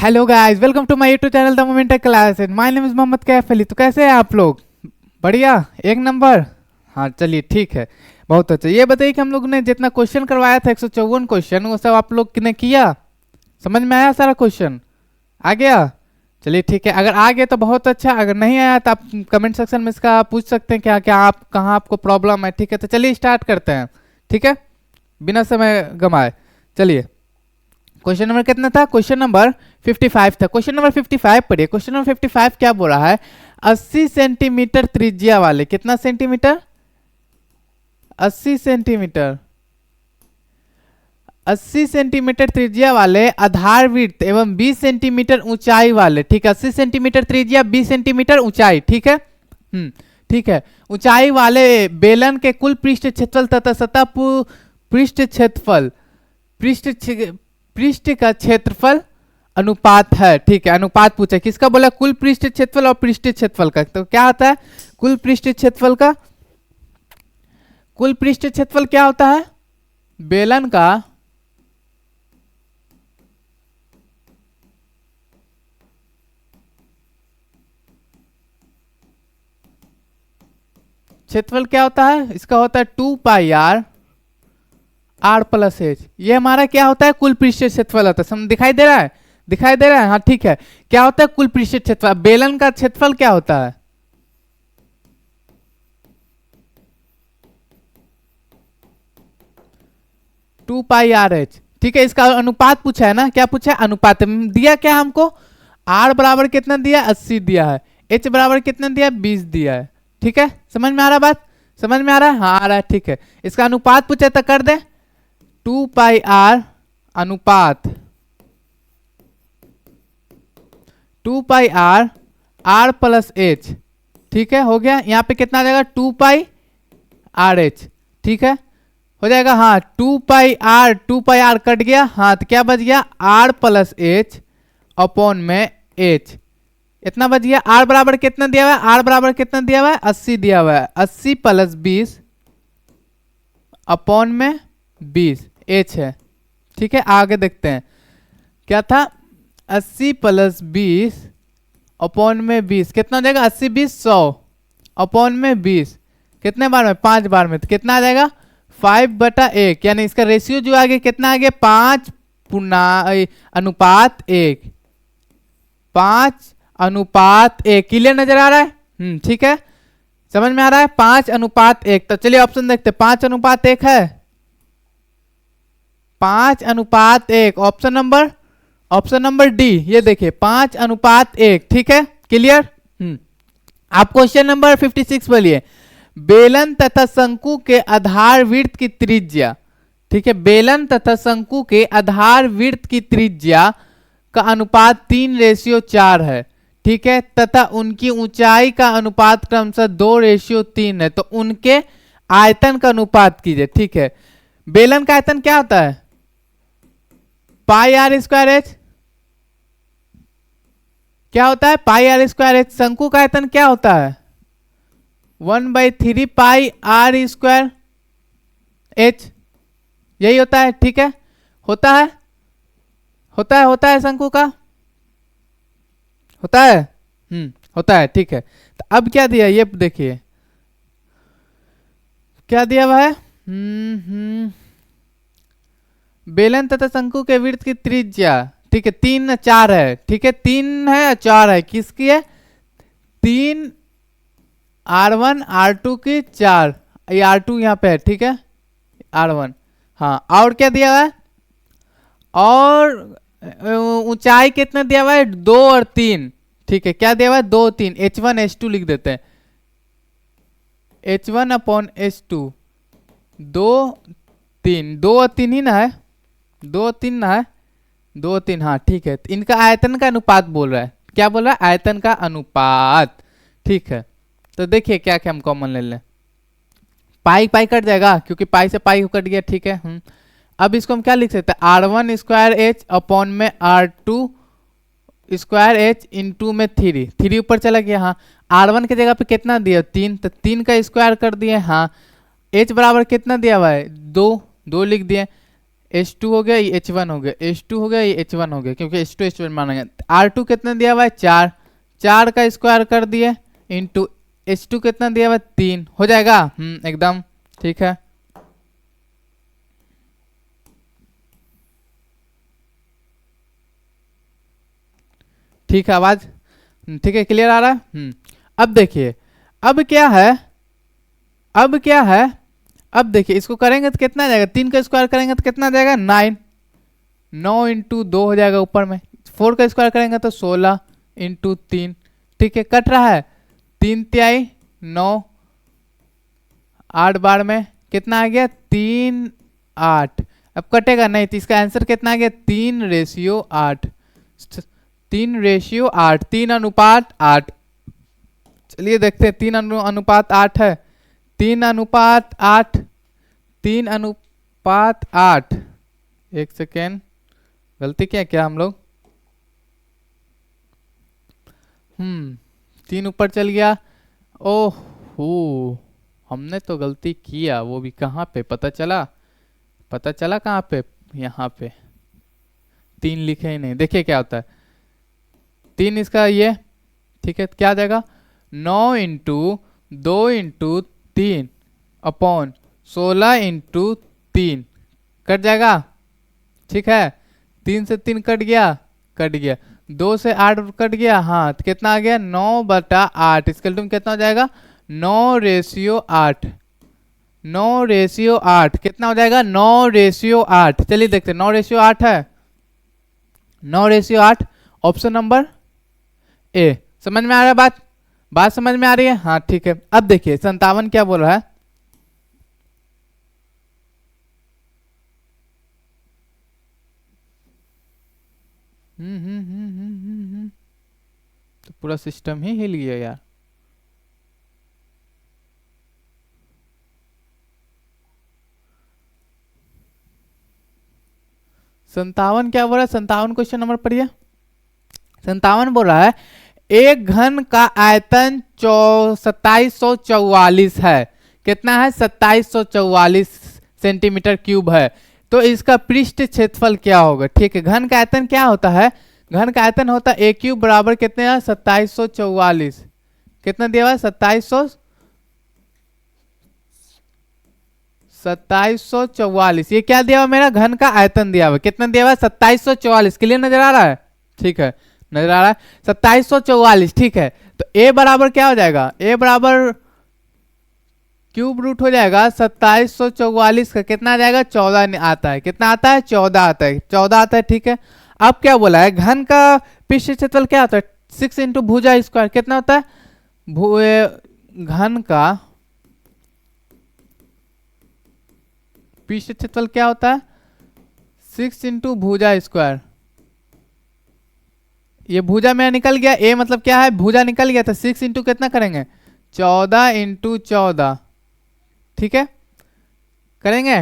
Hello guys, welcome to my YouTube channel the moment class. My name is Mohammad Kaif Ali. तो कैसे हैं आप लोग? बढ़िया, एक नंबर। हाँ चलिए ठीक है, बहुत अच्छा। ये बताइए कि हम लोग ने जितना क्वेश्चन करवाया था 154 क्वेश्चन, वो सब आप लोग ने किया? समझ में आया सारा क्वेश्चन? आ गया? चलिए ठीक है, अगर आ गया तो बहुत अच्छा, अगर नहीं आया तो आप कमेंट सेक्शन में इसका पूछ सकते हैं क्या क्या आप कहाँ आपको प्रॉब्लम है। ठीक है, तो चलिए स्टार्ट करते हैं। ठीक है, बिना समय गंवाए चलिए। क्वेश्चन नंबर कितना था? क्वेश्चन नंबर 55 था। क्वेश्चन नंबर 55 पढ़िए। क्वेश्चन नंबर 55 क्या बोल रहा है? 80 सेंटीमीटर त्रिज्या वाले, कितना सेंटीमीटर? 80 सेंटीमीटर। 80 सेंटीमीटर त्रिज्या वाले आधार वृत्त एवं 20 सेंटीमीटर ऊंचाई वाले, ठीक है, 80 सेंटीमीटर त्रिज्या 20 सेंटीमीटर ऊंचाई, ठीक है। ठीक है, ऊंचाई वाले बेलन के कुल पृष्ठ क्षेत्रफल तथा सतह पृष्ठ क्षेत्रफल पृष्ठ का क्षेत्रफल अनुपात है। ठीक है, अनुपात पूछा, किसका बोला? कुल पृष्ठ क्षेत्रफल और पृष्ठ क्षेत्रफल का। तो क्या होता है कुल पृष्ठ क्षेत्रफल का? कुल पृष्ठ क्षेत्रफल क्या होता है? बेलन का क्षेत्रफल क्या होता है? इसका होता है 2 पाई आर प्लस एच। ये हमारा क्या होता है? कुल पृष्ठ क्षेत्रफल होता है। दिखाई दे रहा है? दिखाई दे रहा है? हाँ ठीक है। क्या होता है कुल पृष्ठ क्षेत्रफल? बेलन का क्षेत्रफल क्या होता है? Two pi r h. ठीक है, इसका अनुपात पूछा है ना? क्या पूछा है? अनुपात दिया क्या हमको? आर बराबर कितना दिया? 80 दिया है। एच बराबर कितना दिया? 20 दिया है। ठीक है, समझ में आ रहा बात? समझ में आ रहा है? हाँ आ रहा है। ठीक है, इसका अनुपात पूछा तो कर दे। 2 पाई आर अनुपात 2 पाई आर प्लस एच। ठीक है, हो गया। यहाँ पे कितना आ जाएगा? 2 पाई आर एच। ठीक है, हो जाएगा। हाँ 2 पाई आर कट गया। हाँ तो क्या बच गया? आर प्लस एच अपॉन में एच, इतना बच गया। आर बराबर कितना दिया हुआ है? आर बराबर कितना दिया हुआ है? 80 दिया हुआ है। 80 प्लस 20 अपॉन में 20 एच है। ठीक है, आगे देखते हैं क्या था। 80 प्लस 20 अपॉन में 20 कितना हो जाएगा? 80 20 100 अपॉन में 20 कितने बार में? 5 बार में। तो कितना आ जाएगा? 5/1, यानी इसका रेशियो जो आ गया कितना आ गया? 5 अनुपात 1। 5:1। क्लियर नजर आ रहा है? ठीक है, समझ में आ रहा है? 5:1। तो चलिए ऑप्शन देखते हैं। 5:1 है? 5:1। ऑप्शन नंबर डी, ये देखिए 5:1। ठीक है, क्लियर। आप क्वेश्चन नंबर 56 बोलिए। बेलन तथा शंकु के आधार वृत्त की त्रिज्या, ठीक है, बेलन तथा शंकु के आधार वृत्त की त्रिज्या का अनुपात 3:4 है। ठीक है, तथा उनकी ऊंचाई का अनुपात क्रमशः 2:3 है। तो उनके आयतन का अनुपात कीजिए। ठीक है, बेलन का आयतन क्या होता है? पाई आर स्क्वायर एच। क्या होता है? पाई आर स्क्वायर एच। शंकु का आयतन क्या होता है? 1/3 पाई आर स्क्वायर एच, यही होता है। ठीक है, होता है शंकु का होता है। होता है। ठीक है, तो अब क्या दिया ये देखिए, क्या दिया हुआ है? बेलन तथा शंकु के वृत्त की त्रिज्या, ठीक है, 3 4 है। ठीक है, 3 है 4 है, किसकी है? 3 R1 R2 की 4, ये R2 यहाँ पे है। ठीक है, R1। हाँ, और क्या दिया हुआ है? और ऊंचाई कितना दिया हुआ है? 2 और 3। ठीक है, क्या दिया हुआ है? 2 3। H1 H2 लिख देते हैं। H1 अपॉन H2 2 3, 2 और 3 ही ना है? 2 3 ना है? 2 3, हाँ ठीक है। तो इनका आयतन का अनुपात बोल रहा है। क्या बोल रहा है? आयतन का अनुपात। ठीक है, तो देखिए क्या क्या हम कॉमन ले लें। पाई पाई कट जाएगा, क्योंकि पाई से पाई कट गया। ठीक है, अब इसको हम क्या लिख सकते हैं? R1 स्क्वायर एच अपॉन में R2 स्क्वायर एच इंटू में 3 ऊपर चला गया। हाँ, R1 की जगह पे कितना दिया? 3, तो 3 का स्क्वायर कर दिए। हाँ, एच बराबर कितना दिया हुआ है? 2 लिख दिए। H2 हो गया, ये H1 हो गया, H2 हो गया, ये H1 हो गया, क्योंकि H2 H1 मानेंगे। R2 कितना दिया हुआ है 4, 4 का स्क्वायर कर दिए इंटू H2 कितना दिया हुआ है 3, हो जाएगा। एकदम ठीक है। ठीक है आवाज, ठीक है, क्लियर आ रहा है। अब देखिए, अब क्या है, अब क्या है, अब देखिए इसको करेंगे तो कितना आ जाएगा, 3 का स्क्वायर करेंगे तो कितना आ जाएगा 9, 9 इंटू 2 हो जाएगा ऊपर में, 4 का स्क्वायर करेंगे तो 16 इंटू 3, ठीक है, कट रहा है, 3 तिहाई 9, 8 बार में कितना आ गया 3 8, अब कटेगा नहीं तो इसका आंसर कितना आ गया 3:8, 3:8, 3:8। चलिए देखते हैं, 3:8 है, 3:8, 3:8। एक सेकेंड, गलती क्या क्या हम लोग, 3 ऊपर चल गया, ओहो हमने तो गलती किया, वो भी कहाँ पे पता चला, पता चला कहाँ पे, यहाँ पे 3 लिखे ही नहीं, देखिए क्या होता है, 3 इसका ये, ठीक है, क्या आ जाएगा 9 into 2 into 3 upon 16 into 3, cut जाएगा, ठीक है, 3 से 3 कट गया, कट गया, 2 से 8 कट गया, हाँ तो कितना आ गया 9/8, इसका तुम कितना हो जाएगा 9:8, 9:8 कितना हो जाएगा 9:8। चलिए देखते हैं, 9:8 है, 9:8, ऑप्शन नंबर ए। समझ में आ रहा है बात, बात समझ में आ रही है, हाँ ठीक है। अब देखिए 57 क्या बोल रहा है, तो पूरा सिस्टम ही हिल गया यार। 57 क्या बोल रहा है, 57 क्वेश्चन नंबर पढ़िए। 57 बोल रहा है एक घन का आयतन 2744 है, कितना है 2744 सेंटीमीटर क्यूब है, तो इसका पृष्ठ क्षेत्रफल क्या होगा। ठीक है, घन का आयतन क्या होता है, घन का आयतन होता है ए क्यूब बराबर कितने है 2744, कितना दिया हुआ है 2744, ये क्या दिया हुआ मेरा घन का आयतन दिया हुआ, कितना दिया हुआ है 2744, क्लियर नजर आ रहा है, ठीक है नजर आ रहा है 2744, ठीक है। तो a बराबर क्या हो जाएगा, a बराबर क्यूब रूट हो जाएगा 2744 का, कितना आ जाएगा 14 आता है, कितना आता है 14 आता है, 14 आता है, ठीक है। अब क्या बोला है घन का पृष्ठ क्षेत्रफल क्या होता है 6 इंटू भुजा स्क्वायर, कितना होता है घन का पृष्ठ क्षेत्रफल क्या होता है 6 इंटू भुजा स्क्वायर, ये भुजा मेरा निकल गया, ए मतलब क्या है भुजा निकल गया, तो 6 इंटू कितना करेंगे 14 इंटू 14, ठीक है करेंगे,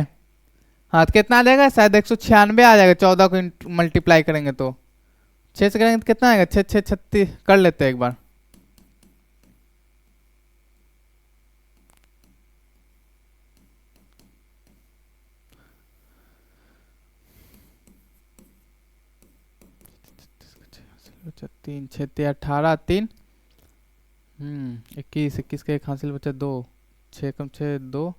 हाँ तो कितना आ जाएगा शायद 196 आ जाएगा, 14 को मल्टीप्लाई करेंगे तो 6 से करेंगे तो कितना आएगा 6 6 36, कर लेते हैं एक बार, तीन 6 18 3 21 21 का एक हासिल बचा 2, 6 कम 6 2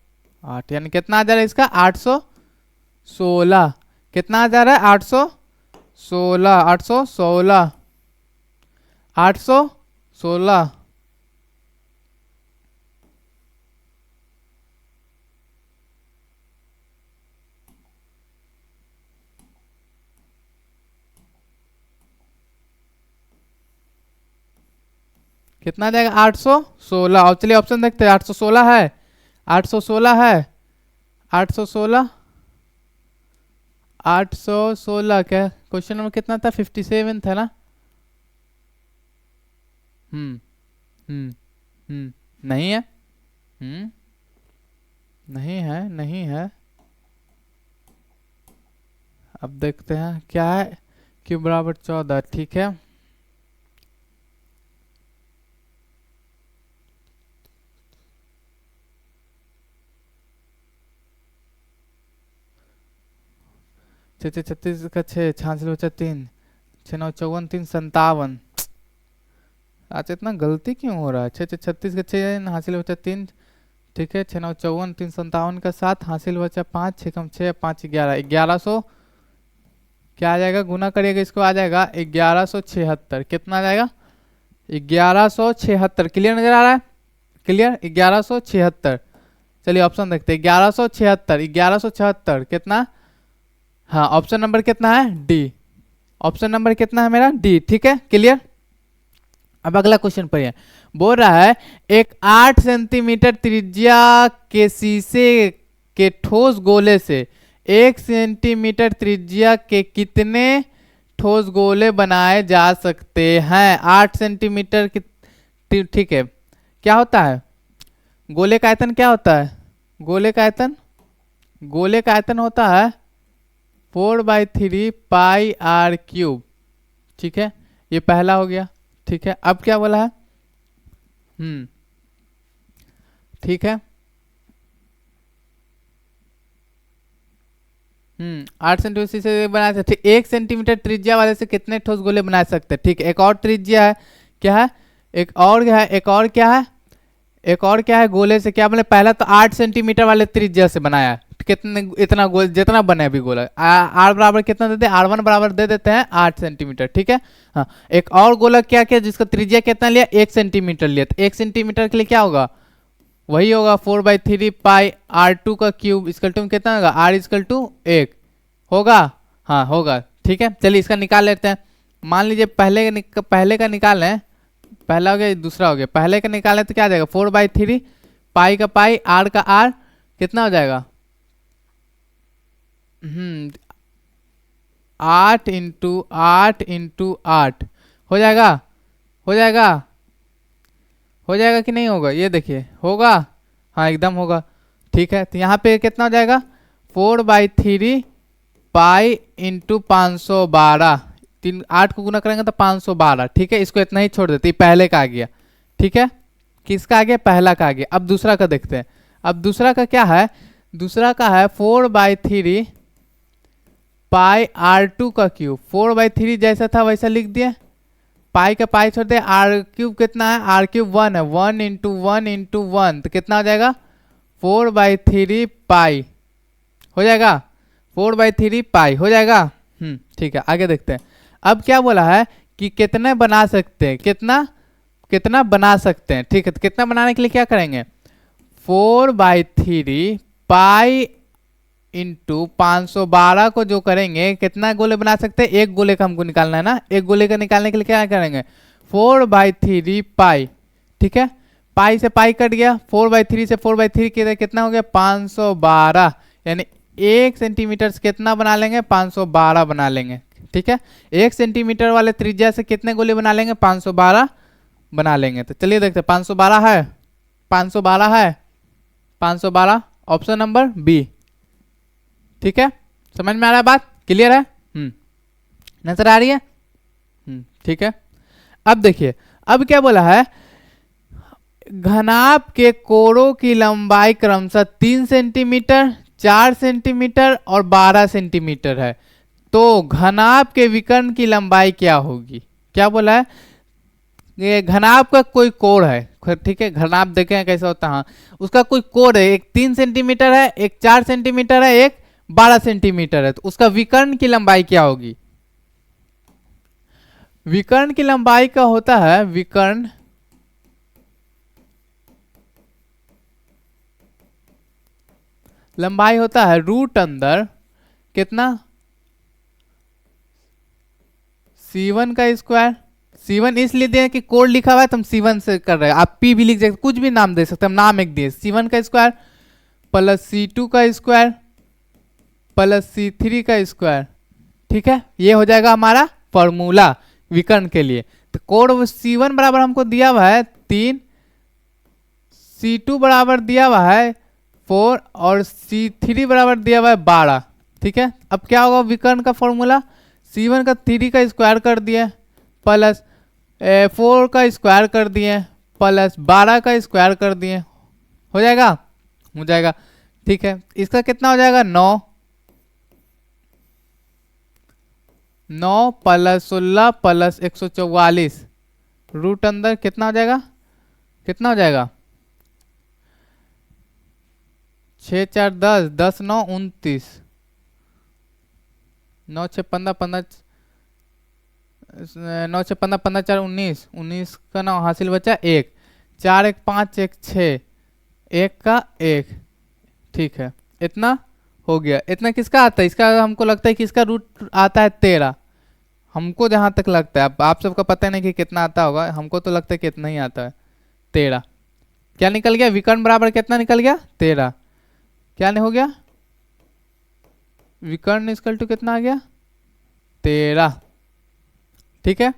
8, यानी कितना आ जा रहा है इसका 816, कितना आ जा रहा है 816, 816, 816, कितना आ जाएगा 816, और चलिए ऑप्शन देखते हैं 816 है, 816 है, 816, 816 क्या क्वेश्चन नंबर कितना था 57 था ना, हम्म हम्म नहीं है, नहीं है, नहीं है, अब देखते हैं क्या है, क्यू बराबर 14, ठीक है। छः छः 36 का 6, 66 बचा 3, 6 9 54, 3 57। अच्छा इतना गलती क्यों हो रहा है? 6 6 36 का 6, हासिल बचा 3, ठीक है। 6 9 54, 3 57 का 7, हासिल बचा 5, 6 कम 6, 5 11, 1100 क्या आ जाएगा? गुना करिएगा इसको, आ जाएगा 1176। कितना आ जाएगा? 1176। क्लियर नजर आ रहा है? क्लियर, 1176। चलिए ऑप्शन देखते हैं। 1176, 1176 कितना? हाँ ऑप्शन नंबर कितना है? डी। ऑप्शन नंबर कितना है मेरा? डी। ठीक है, क्लियर। अब अगला क्वेश्चन पढ़िए। बोल रहा है एक 8 सेंटीमीटर त्रिज्या के शीशे के ठोस गोले से 1 सेंटीमीटर त्रिज्या के कितने ठोस गोले बनाए जा सकते हैं? 8 सेंटीमीटर की, ठीक है। क्या होता है गोले का आयतन? क्या होता है गोले का आयतन? गोले का आयतन होता है 4/3 पाई आर क्यूब। ठीक है, ये पहला हो गया। ठीक है, अब क्या बोला है? ठीक है। 8 सेंटीमीटर से बना सकते। 1 सेंटीमीटर त्रिज्या वाले से कितने ठोस गोले बना सकते हैं? ठीक है, एक और त्रिज्या है। क्या है? एक और क्या है? एक और क्या है? एक और क्या है? गोले से क्या बोले? पहला तो 8 सेंटीमीटर वाले त्रिज्या से बनाया। कितने? इतना गोल जितना बने अभी गोला। आर बराबर कितना देते हैं? R1 बराबर दे देते हैं 8 सेंटीमीटर। ठीक है। हाँ, एक और गोला क्या क्या जिसका त्रिज्या कितना लिया? 1 सेंटीमीटर लिया। तो 1 सेंटीमीटर के लिए क्या होगा? वही होगा 4/3 पाई R2 का क्यूब इक्वल टू कितना होगा? R इक्वल टू 1 होगा। हाँ होगा। ठीक है, चलिए इसका निकाल लेते हैं। मान लीजिए पहले का निकाल लें। पहला हो गया, दूसरा हो गया। पहले का निकालें तो क्या आ जाएगा? 4/3 पाई का पाई, आर का आर, कितना हो जाएगा? 8 इंटू 8 इंटू 8 हो जाएगा। हो जाएगा, हो जाएगा कि नहीं होगा? ये देखिए, होगा। हाँ एकदम होगा। ठीक है, तो यहाँ पे कितना हो जाएगा? 4/3 पाई इंटू 512। 8 को गुना करेंगे तो 512। ठीक है, इसको इतना ही छोड़ देते। पहले का आ गया। ठीक है, किसका आ गया? पहला का आ गया। अब दूसरा का देखते हैं। अब दूसरा का क्या है? दूसरा का है 4/3 पाई R2 का क्यूब। 4/3 जैसा था वैसा लिख दिए, पाई का पाई छोड़ दे। आर क्यूब कितना है? आर क्यूब 1 है। 1 इंटू 1 इंटू 1 तो कितना हो जाएगा? 4/3 पाई हो जाएगा। 4/3 पाई हो जाएगा। ठीक है, आगे देखते हैं। अब क्या बोला है कि कितने बना सकते हैं? कितना कितना बना सकते हैं? ठीक है, तो कितना बनाने के लिए क्या करेंगे? 4/3 पाई इंटू 512 को जो करेंगे, कितना गोले बना सकते हैं? एक गोले का हमको निकालना है ना। एक गोले का निकालने के लिए क्या करेंगे? 4/3 पाई। ठीक है, पाई से पाई कट गया। 4/3 से 4/3 कितना हो गया? 512। यानी 1 सेंटीमीटर से कितना बना लेंगे? 512 बना लेंगे। ठीक है, 1 सेंटीमीटर वाले त्रिज्या से कितने गोले बना लेंगे? 512 बना लेंगे। तो चलिए देखते हैं। 512 है, 512 है, 512 ऑप्शन नंबर बी। ठीक है, समझ में आ रहा है बात? क्लियर है? नजर आ रही है? ठीक है, अब देखिए। अब क्या बोला है? घनाभ के कोरों की लंबाई क्रमशः 3 सेंटीमीटर, 4 सेंटीमीटर और 12 सेंटीमीटर है। तो घनाभ के विकर्ण की लंबाई क्या होगी? क्या बोला है? ये घनाभ का कोई कोण है। ठीक है, घनाभ देखें कैसा होता है। हाँ, उसका कोई कोण है। एक 3 सेंटीमीटर है, एक 4 सेंटीमीटर है, एक 12 सेंटीमीटर है। तो उसका विकर्ण की लंबाई क्या होगी? विकर्ण की लंबाई का होता है, विकर्ण लंबाई होता है रूट अंदर कितना? C1 का स्क्वायर। C1 इसलिए दिया कि कोड लिखा हुआ है तो हम C1 से कर रहे हैं। आप P भी लिख सकते, कुछ भी नाम दे सकते हैं, हम नाम एक दिए। C1 का स्क्वायर प्लस C2 का स्क्वायर प्लस C3 का स्क्वायर। ठीक है, ये हो जाएगा हमारा फॉर्मूला विकर्ण के लिए। तो कोड C1 बराबर हमको दिया हुआ है 3, C2 बराबर दिया हुआ है 4 और C3 बराबर दिया हुआ है 12। ठीक है, अब क्या होगा विकर्ण का फॉर्मूला? C1 का 3 का स्क्वायर कर दिए प्लस 4 का स्क्वायर कर दिए प्लस 12 का स्क्वायर कर दिए। हो जाएगा? हो जाएगा। ठीक है, इसका कितना हो जाएगा? 9। 9 प्लस 16 प्लस 144 रूट अंदर कितना हो जाएगा, कितना हो जाएगा 6 4 10, 10 9 29, 9 6 15, 15 9 6 15, 15 4 19, 19 का 9 हासिल बचा 1, 4 1 5 1 6, 1 का 1, ठीक है इतना हो गया। इतना किसका आता है, इसका हमको लगता है कि इसका रूट आता है 13, हमको जहाँ तक लगता है, अब आप सबका पता नहीं कि कितना आता होगा, हमको तो लगता है कि इतना ही आता है 13। क्या निकल गया, विकर्ण बराबर कितना निकल गया 13, क्या नहीं हो गया विकर्ण इक्वल टू कितना आ गया 13, ठीक है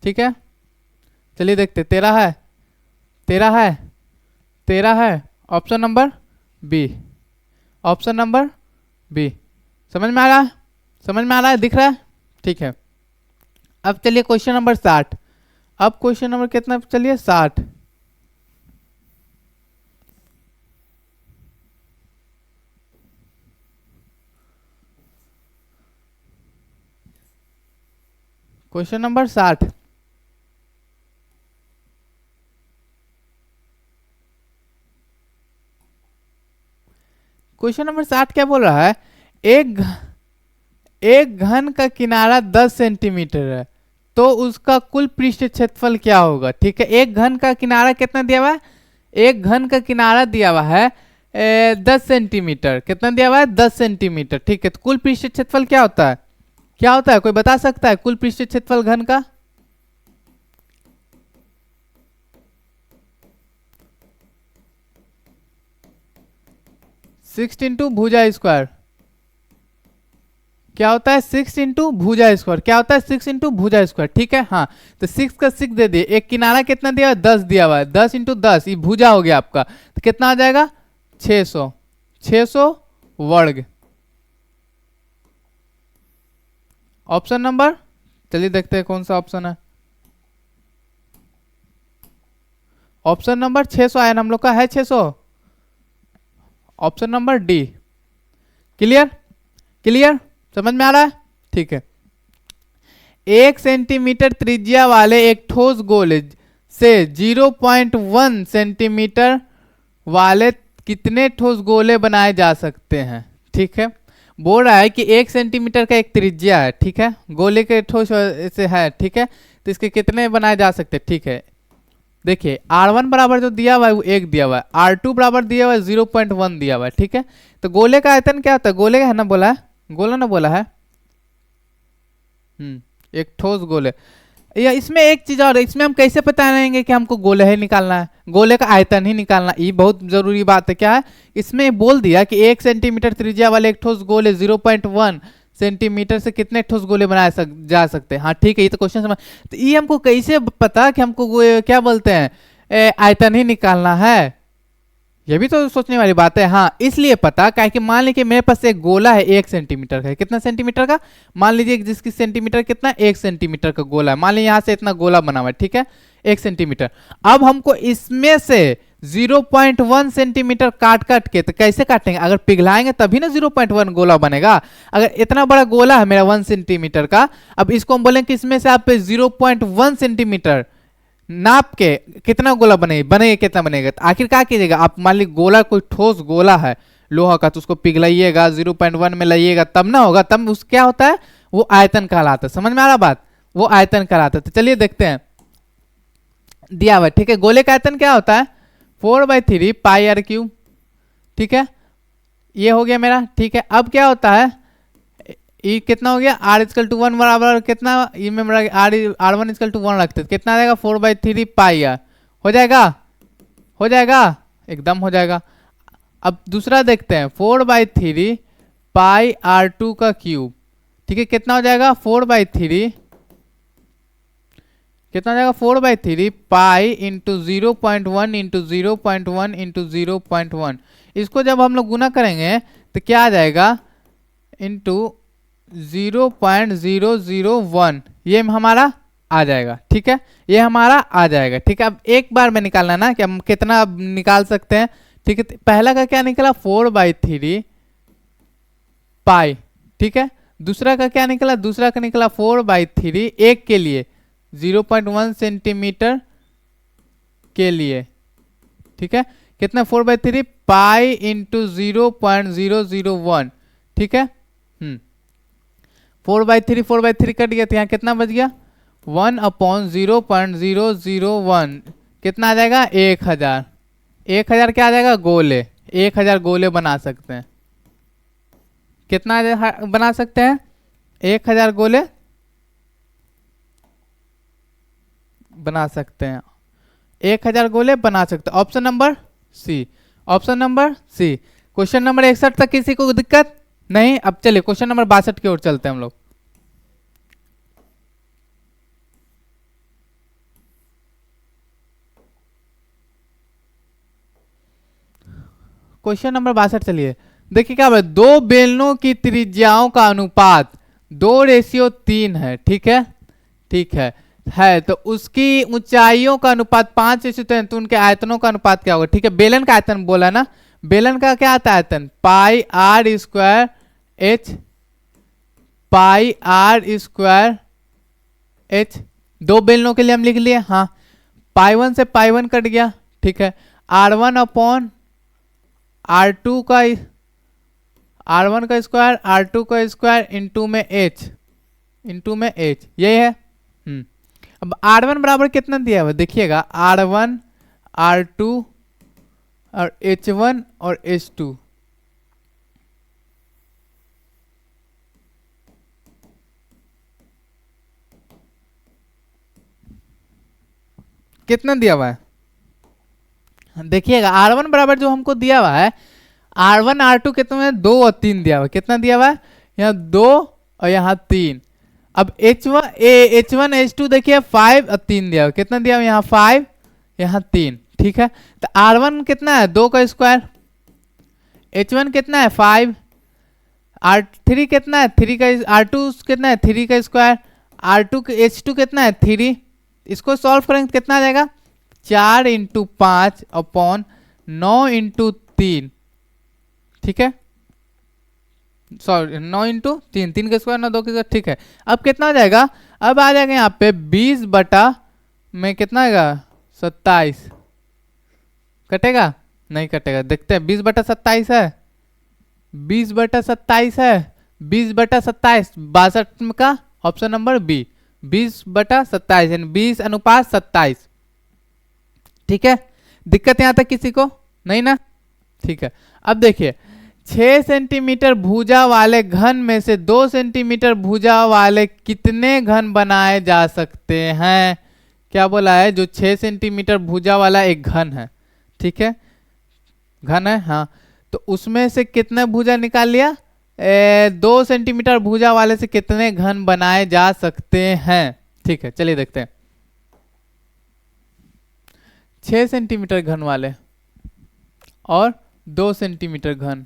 ठीक है। चलिए देखते 13 है, 13 है, 13 है, option number B, option number B. समझ में आ रहा है, समझ में आ रहा है, दिख रहा है, ठीक है। अब चलिए क्वेश्चन नंबर 60, अब क्वेश्चन नंबर कितना चलिए 60, क्वेश्चन नंबर 60, क्वेश्चन नंबर 60 क्या बोल रहा है, एक घन का किनारा 10 सेंटीमीटर है तो उसका कुल पृष्ठ क्षेत्रफल क्या होगा। ठीक है, एक घन का किनारा कितना दिया हुआ है, एक घन का किनारा दिया हुआ है 10 सेंटीमीटर, कितना दिया हुआ है 10 सेंटीमीटर। ठीक है, तो कुल पृष्ठ क्षेत्रफल क्या होता है, क्या होता है, कोई बता सकता है कुल पृष्ठ क्षेत्रफल घन का। सिक्स इंटू भुजा स्क्वायर, क्या होता है 6 इंटू भुजा स्क्वायर, क्या होता है 6 इंटू भुजा स्क्वायर। ठीक है, हाँ तो 6 का 6 दे दिए, एक किनारा कितना दिया हुआ है 10 दिया हुआ है, 10 इंटू 10 ये भुजा हो गया आपका, तो कितना आ जाएगा 600, 600 वर्ग। ऑप्शन नंबर, चलिए देखते हैं कौन सा ऑप्शन है, ऑप्शन नंबर 600 आया ना हम लोग का, है 600, option number D. Clear, clear, समझ में आ रहा है, ठीक है। 1 सेंटीमीटर त्रिज्या वाले एक ठोस गोले से 0.1 सेंटीमीटर वाले कितने ठोस गोले बनाए जा सकते हैं। ठीक है, बोल रहा है कि 1 सेंटीमीटर का एक त्रिज्या है, ठीक है, गोले के ठोस से है, ठीक है, तो इसके कितने बनाए जा सकते हैं। ठीक है, देखिए R1 बराबर जो दिया हुआ है वो 1 दिया हुआ है, R2 बराबर दिया हुआ है 0.1 दिया हुआ है। ठीक है, तो गोले का आयतन क्या होता है, गोले का है ना बोला है, गोला ना बोला है, एक ठोस गोले। या इसमें एक चीज और, इसमें हम कैसे पता लेंगे कि हमको गोले ही निकालना है, गोले का आयतन ही निकालना, ये बहुत जरूरी बात है। क्या है, इसमें बोल दिया कि 1 सेंटीमीटर त्रिज्या वाले एक ठोस गोले 0.1 सेंटीमीटर से कितने ठोस गोले बनाए जा सकते हैं। हाँ ठीक है, ये तो क्वेश्चन समझ, तो ये हमको कैसे पता कि हमको क्या बोलते हैं आयतन ही निकालना है, ये भी तो सोचने वाली बात है। हाँ इसलिए पता, क्या कि मान लीजिए मेरे पास एक गोला है 1 सेंटीमीटर का, कितना सेंटीमीटर का, मान लीजिए जिसकी सेंटीमीटर कितना 1 सेंटीमीटर का गोला है, मान लीजिए यहाँ से इतना गोला बना हुआ है, ठीक है 1 सेंटीमीटर। अब हमको इसमें से 0.1 सेंटीमीटर काट काट के, तो कैसे काटेंगे, अगर पिघलाएंगे तभी ना 0.1 गोला बनेगा। अगर इतना बड़ा गोला है मेरा 1 सेंटीमीटर का, अब इसको हम बोलेंगे कि इसमें से आप 0.1 सेंटीमीटर नाप के कितना गोला बनेगा कितना बनेगा, तो आखिर क्या कीजिएगा आप, मान लीजिए गोला कोई ठोस गोला है लोहा का, तो उसको पिघलाइएगा 0.1 में लाइएगा तब ना होगा, तब उस क्या होता है वो आयतन कहलाता है। समझ में आ रहा बात, वो आयतन कहलाता है। तो चलिए देखते हैं, दिया हुआ ठीक है, गोले का आयतन क्या होता है 4/3 पाई आर क्यूब। ठीक है, ये हो गया मेरा। ठीक है, अब क्या होता है, ये कितना हो गया r=1 बराबर कितना, ये में r1=1 रखते हैं, कितना आ जाएगा 4/3 पाई आर, हो जाएगा, हो जाएगा, एकदम हो जाएगा। अब दूसरा देखते हैं 4/3 पाई r2 का क्यूब। ठीक है, कितना हो जाएगा 4/3, कितना हो जाएगा 4/3 पाई इंटू 0.1 इंटू 0.1 इंटू 0.1, इसको जब हम लोग गुना करेंगे तो क्या आ जाएगा इंटू 0.001, ये हमारा आ जाएगा। ठीक है, ये हमारा आ जाएगा। ठीक है, अब एक बार में निकालना ना कि हम कितना निकाल सकते हैं। ठीक है, पहला का क्या निकला 4/3 पाई। ठीक है, दूसरा का क्या निकला, दूसरा का निकला 4/3 एक के लिए 0.1 सेंटीमीटर के लिए, ठीक है। कितना 4/3 पाई इंटू 0.001, ठीक है। 4/3 कट गया तो यहाँ कितना बच गया 1/0.001, कितना आ जाएगा 1000। 1000 क्या आ जाएगा गोले, 1000 गोले बना सकते हैं। कितना बना सकते हैं 1000 गोले बना सकते हैं, 1000 गोले बना सकते हैं। Option number C, option number C. Question number 61 तक किसी को दिक्कत नहीं। अब चलिए क्वेश्चन नंबर 62 की ओर चलते हैं हम लोग। क्वेश्चन नंबर 62 चलिए देखिए क्या है, दो बेलनों की त्रिज्याओं का अनुपात 2:3 है, ठीक है, ठीक है तो उसकी ऊंचाइयों का अनुपात 5:3, तो उनके आयतनों का अनुपात क्या होगा, ठीक है। बेलन का आयतन बोला ना, बेलन का क्या आता है आयतन, pi r square h, pi r square h. दो बेलनों के लिए हम लिख लिए, हाँ पाई 1 से पाई 1 कट गया, ठीक है। R1/R2 का R1 का स्क्वायर R2 का स्क्वायर इंटू में एच, यही है। अब R1 बराबर कितना दिया हुआ देखिएगा, R1 R2 और H1 और H2, कितना दिया हुआ है देखिएगा। R1 बराबर जो हमको दिया हुआ है R1 R2 कितना है 2 और 3 दिया हुआ है, कितना दिया हुआ है यहाँ 2 और यहाँ 3। अब H1 H2 देखिए 5 और 3 दिया हुआ, कितना दिया हुआ यहाँ 5 यहाँ 3, ठीक है। तो R1 कितना है 2 का स्क्वायर, H1 कितना है 5, R3 कितना है 3 का, R2 कितना है 3 का स्क्वायर, H2 कितना है 3। इसको सॉल्व करेंगे कितना आ जाएगा 4 × 5/9 × 3, ठीक है, सॉरी 9 × 3, 3 का स्क्वायर 9 2 का स्क्वायर, ठीक है। अब कितना आ जाएगा, अब आ जाएगा यहाँ पे 20 बटा में कितना आएगा 27, कटेगा नहीं कटेगा, देखते हैं 20 बटा 27 है, 20 बटा 27 है, 20 बटा 27 62 का ऑप्शन नंबर बी, 20 बटा 27 यानी 20:27, ठीक है। दिक्कत यहां तक किसी को नहीं ना, ठीक है। अब देखिए 6 सेंटीमीटर भुजा वाले घन में से 2 सेंटीमीटर भुजा वाले कितने घन बनाए जा सकते हैं, क्या बोला है, जो 6 सेंटीमीटर भुजा वाला एक घन है, ठीक है, घन है, हाँ। तो उसमें से कितने भुजा निकाल लिया, 2 सेंटीमीटर भुजा वाले से कितने घन बनाए जा सकते हैं, ठीक है। चलिए देखते हैं 6 सेंटीमीटर घन वाले और 2 सेंटीमीटर घन,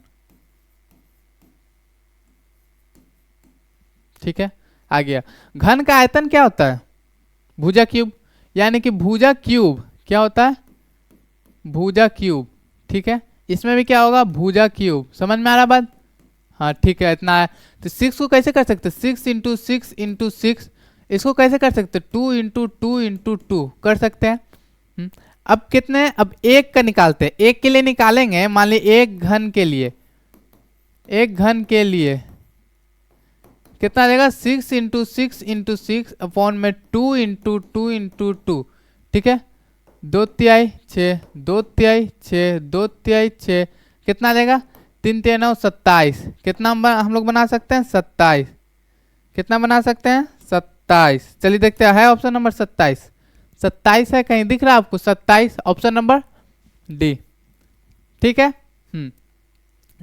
ठीक है। आ गया घन का आयतन क्या होता है भुजा क्यूब, यानी कि भुजा क्यूब क्या होता है भुजा क्यूब, ठीक है। इसमें भी क्या होगा भुजा क्यूब, समझ में आ रहा बात, हाँ ठीक है इतना है। तो 6 को कैसे कर सकते 6 × 6 × 6, इसको कैसे कर सकते 2 × 2 × 2 कर सकते हैं। अब कितने, अब एक का निकालते हैं, एक के लिए निकालेंगे, मान ली एक घन के लिए, एक घन के लिए कितना आ जाएगा 6 × 6 × 6 अपॉन में 2 × 2 × 2, ठीक है। 2/3 6, 2/3 6, 2/3 6, कितना आ जाएगा 3 × 9 27, कितना हम लोग बना सकते हैं 27, कितना बना सकते हैं 27। चलिए देखते हैं, है ऑप्शन नंबर 27, 27 है, कहीं दिख रहा है आपको 27, ऑप्शन नंबर डी, ठीक है।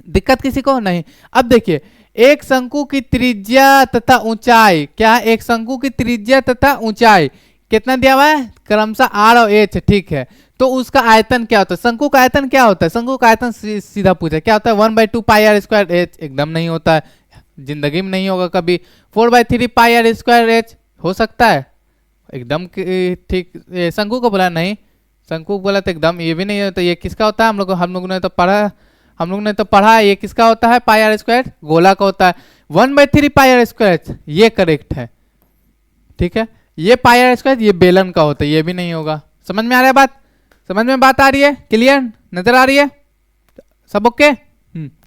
दिक्कत किसी को नहीं। अब देखिए एक शंकु की त्रिज्या तथा ऊंचाई, क्या है एक शंकु की त्रिज्या तथा ऊंचाई कितना दिया हुआ है क्रमशः आर और एच, ठीक है। तो उसका आयतन क्या होता है, शंकु का आयतन क्या होता है, शंकु का आयतन सीधा पूछा क्या होता है 1/2 πr² h, एकदम नहीं होता है, जिंदगी में नहीं होगा कभी। 4/3 πr² h हो सकता है, एकदम ठीक। शंकु को बोला नहीं, शंकु बोला तो एकदम ये भी नहीं होता। ये किसका होता है, हम लोग ने तो पढ़ा है, ये किसका होता है πr², गोला का होता है। 1/3 पाई आर स्क्वायर, ये करेक्ट है। ठीक है, ये पाई आर स्क्वायर ये बेलन का होता है, ये भी नहीं होगा। समझ में आ रहा है बात? समझ में बात आ रही है? क्लियर नजर आ रही है? सब ओके?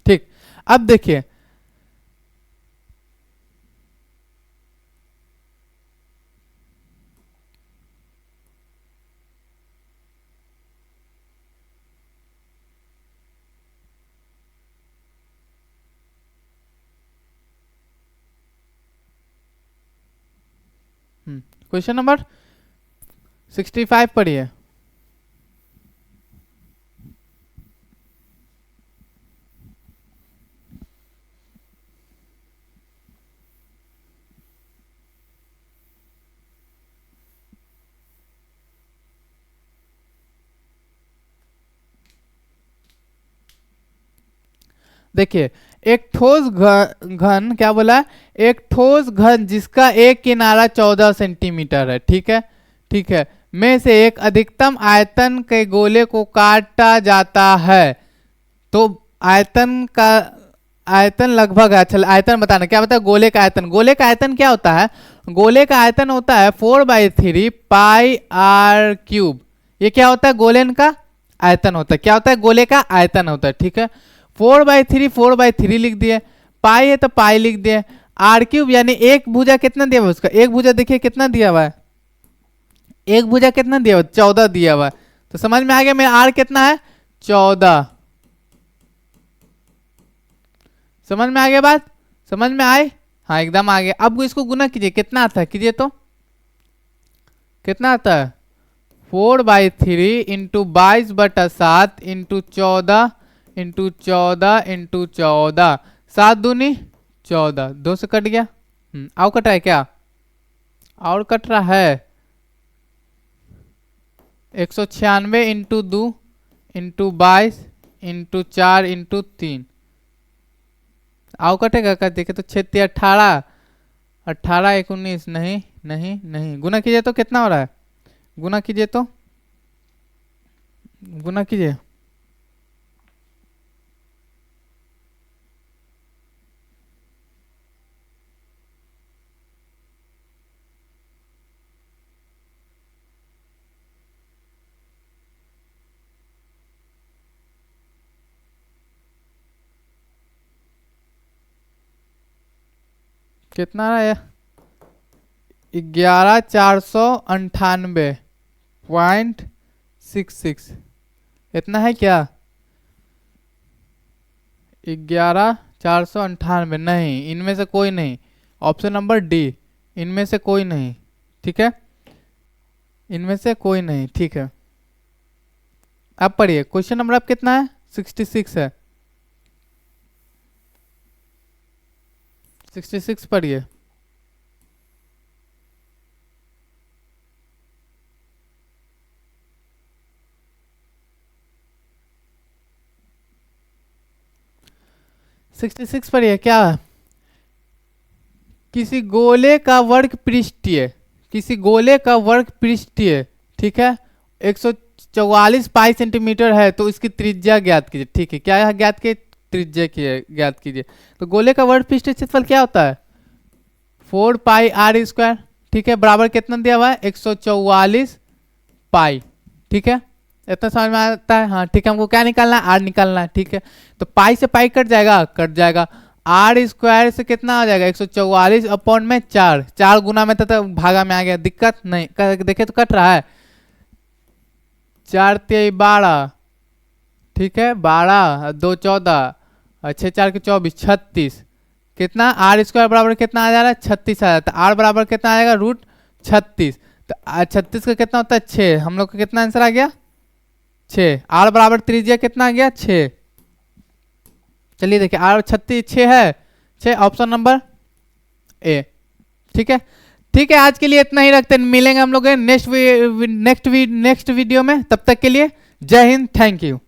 ठीक। अब देखिए क्वेश्चन नंबर 65 पढ़िए। देखिए एक ठोस घन क्या बोला, एक ठोस घन जिसका एक किनारा 14 सेंटीमीटर है, ठीक है, ठीक है, में से एक अधिकतम आयतन के गोले को काटा जाता है। तो आयतन का आयतन लगभग, अच्छा आयतन बताना, क्या बताया? गोले का आयतन। गोले का आयतन क्या होता है? गोले का आयतन होता है 4/3 पाई आर क्यूब। ये क्या होता है? गोलेन का आयतन होता है। क्या होता है? गोले का आयतन होता है। ठीक है, 4/3 लिख दिए, पाई है तो पाई लिख दिए, आर क्यूब यानी एक भुजा कितना दिया हुआ है उसका? एक भुजा देखिए कितना दिया हुआ है, एक भुजा कितना दिया हुआ है? 14 दिया हुआ है। तो समझ में आ गया मेरा आर कितना है? 14। समझ में आ गया बात? समझ में आए? हाँ एकदम आ गया। अब इसको गुना कीजिए, कितना आता है? कीजिए तो कितना आता है? 4/3 इंटू 22/7 इंटू 14 इंटू 14 इंटू 14, 7 दूनी 14, 2 से कट गया। आओ कट रहा है क्या? और कट रहा है 196 इंटू 2 इंटू 22 इंटू 4 इंटू 3। आओ कटेगा क्या? देखे तो 6 18, 18 19, नहीं नहीं नहीं, गुना कीजिए तो कितना हो रहा है? गुना कीजिए तो, गुना कीजिए। कितना है? 11,498.66 इतना है क्या? 11,498 नहीं, इनमें से कोई नहीं। ऑप्शन नंबर डी, इनमें से कोई नहीं। ठीक है, इनमें से कोई नहीं। ठीक है, अब पढ़िए क्वेश्चन नंबर अब कितना है? 66 है। 66 पढ़िए। पढ़िए क्या? किसी गोले का वर्ग पृष्ठीय, किसी गोले का वर्ग पृष्ठीय, ठीक है, 144 पाई सेंटीमीटर है, तो इसकी त्रिज्या ज्ञात कीजिए। ठीक है, क्या ज्ञात कीजिए? त्रिज्या की ज्ञात कीजिए। तो गोले का वर्ग पृष्ठीय क्षेत्रफल क्या होता है? 4 पाई आर स्क्वायर। ठीक है, बराबर कितना दिया हुआ है? 144 पाई। ठीक है, इतना समझ में आता है? हाँ ठीक है, हमको क्या निकालना है? आर निकालना है। ठीक है, तो पाई से पाई कट जाएगा, कट जाएगा। आर स्क्वायर से कितना आ जाएगा? 144 अपॉन में 4, 4 गुना में तो भागा में आ गया, दिक्कत नहीं। देखे तो कट रहा है, 4 3 12, ठीक है, 12 2 14 और 6 4 के 24, 36। कितना? आर स्क्वायर बराबर कितना आ जा रहा है? 36 आ जाता है। आर बराबर कितना आ जाएगा? √36। तो 36 का कितना होता है? 6। हम लोग का कितना आंसर आ गया? 6। आर बराबर त्रिज्या कितना आ गया? 6। चलिए देखिए, आर 36 6 है, 6 ऑप्शन नंबर ए। ठीक है, ठीक है, आज के लिए इतना ही रखते हैं। मिलेंगे हम लोग नेक्स्ट वीडियो में। तब तक के लिए जय हिंद, थैंक यू।